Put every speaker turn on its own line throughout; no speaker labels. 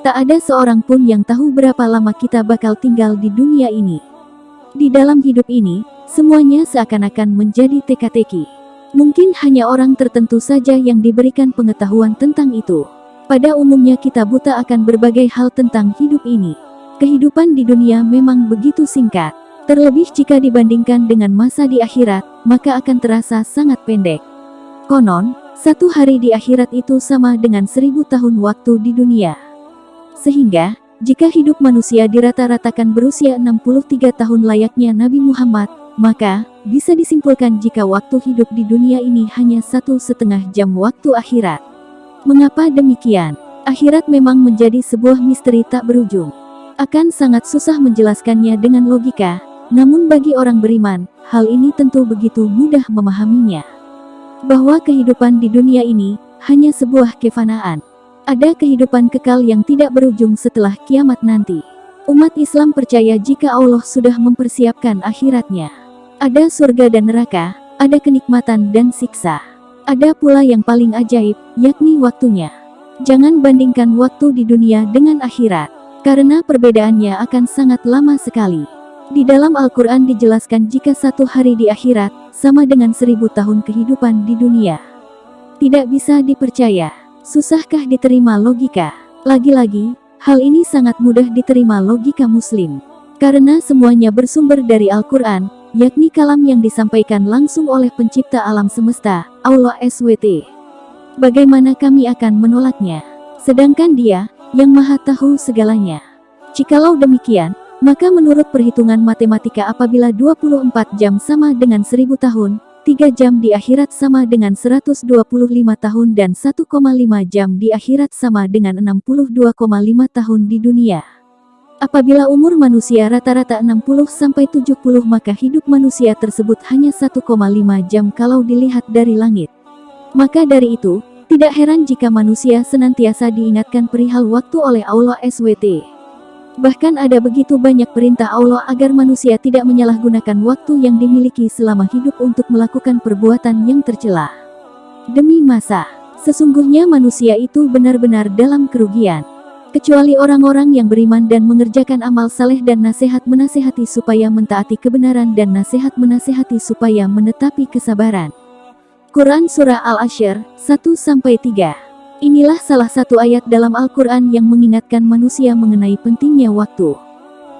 Tak ada seorang pun yang tahu berapa lama kita bakal tinggal di dunia ini. Di dalam hidup ini, semuanya seakan-akan menjadi teka-teki. Mungkin hanya orang tertentu saja yang diberikan pengetahuan tentang itu. Pada umumnya kita buta akan berbagai hal tentang hidup ini. Kehidupan di dunia memang begitu singkat. Terlebih jika dibandingkan dengan masa di akhirat, maka akan terasa sangat pendek. Konon, satu hari di akhirat itu sama dengan 1000 tahun waktu di dunia. Sehingga, jika hidup manusia dirata-ratakan berusia 63 tahun layaknya Nabi Muhammad, maka bisa disimpulkan jika waktu hidup di dunia ini hanya 1,5 jam waktu akhirat. Mengapa demikian? Akhirat memang menjadi sebuah misteri tak berujung. Akan sangat susah menjelaskannya dengan logika, namun bagi orang beriman, hal ini tentu begitu mudah memahaminya. Bahwa kehidupan di dunia ini hanya sebuah kefanaan. Ada kehidupan kekal yang tidak berujung setelah kiamat nanti. Umat Islam percaya jika Allah sudah mempersiapkan akhiratnya. Ada surga dan neraka, ada kenikmatan dan siksa. Ada pula yang paling ajaib, yakni waktunya. Jangan bandingkan waktu di dunia dengan akhirat, karena perbedaannya akan sangat lama sekali. Di dalam Al-Quran dijelaskan jika satu hari di akhirat, sama dengan 1000 tahun kehidupan di dunia. Tidak bisa dipercaya. Susahkah diterima logika? Lagi-lagi, hal ini sangat mudah diterima logika Muslim. Karena semuanya bersumber dari Al-Quran, yakni kalam yang disampaikan langsung oleh pencipta alam semesta, Allah SWT. Bagaimana kami akan menolaknya? Sedangkan Dia, yang maha tahu segalanya. Jikalau demikian, maka menurut perhitungan matematika apabila 24 jam sama dengan 1000 tahun, 3 jam di akhirat sama dengan 125 tahun dan 1,5 jam di akhirat sama dengan 62,5 tahun di dunia. Apabila umur manusia rata-rata 60-70 maka hidup manusia tersebut hanya 1,5 jam kalau dilihat dari langit. Maka dari itu, tidak heran jika manusia senantiasa diingatkan perihal waktu oleh Allah SWT. Bahkan ada begitu banyak perintah Allah agar manusia tidak menyalahgunakan waktu yang dimiliki selama hidup untuk melakukan perbuatan yang tercela. Demi masa, sesungguhnya manusia itu benar-benar dalam kerugian. Kecuali orang-orang yang beriman dan mengerjakan amal saleh dan nasihat menasehati supaya mentaati kebenaran dan nasihat menasehati supaya menetapi kesabaran. Quran Surah Al-Ashr 1-3. Inilah salah satu ayat dalam Al-Quran yang mengingatkan manusia mengenai pentingnya waktu.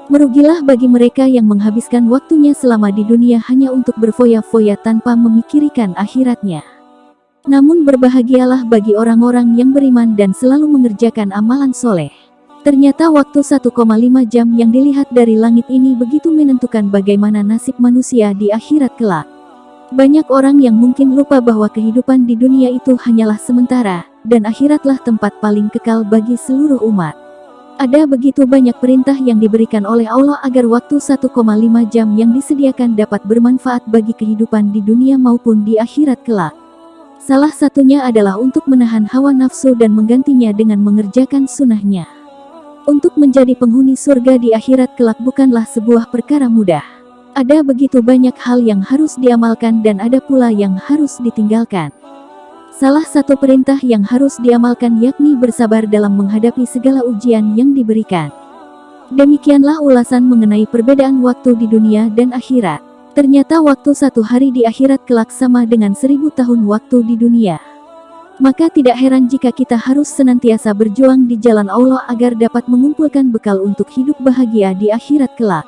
Merugilah bagi mereka yang menghabiskan waktunya selama di dunia hanya untuk berfoya-foya tanpa memikirkan akhiratnya. Namun berbahagialah bagi orang-orang yang beriman dan selalu mengerjakan amalan soleh. Ternyata waktu 1,5 jam yang dilihat dari langit ini begitu menentukan bagaimana nasib manusia di akhirat kelak. Banyak orang yang mungkin lupa bahwa kehidupan di dunia itu hanyalah sementara, dan akhiratlah tempat paling kekal bagi seluruh umat. Ada begitu banyak perintah yang diberikan oleh Allah agar waktu 1,5 jam yang disediakan dapat bermanfaat bagi kehidupan di dunia maupun di akhirat kelak. Salah satunya adalah untuk menahan hawa nafsu dan menggantinya dengan mengerjakan sunnahnya. Untuk menjadi penghuni surga di akhirat kelak bukanlah sebuah perkara mudah. Ada begitu banyak hal yang harus diamalkan dan ada pula yang harus ditinggalkan. Salah satu perintah yang harus diamalkan yakni bersabar dalam menghadapi segala ujian yang diberikan. Demikianlah ulasan mengenai perbedaan waktu di dunia dan akhirat. Ternyata waktu satu hari di akhirat kelak sama dengan 1000 tahun waktu di dunia. Maka tidak heran jika kita harus senantiasa berjuang di jalan Allah agar dapat mengumpulkan bekal untuk hidup bahagia di akhirat kelak.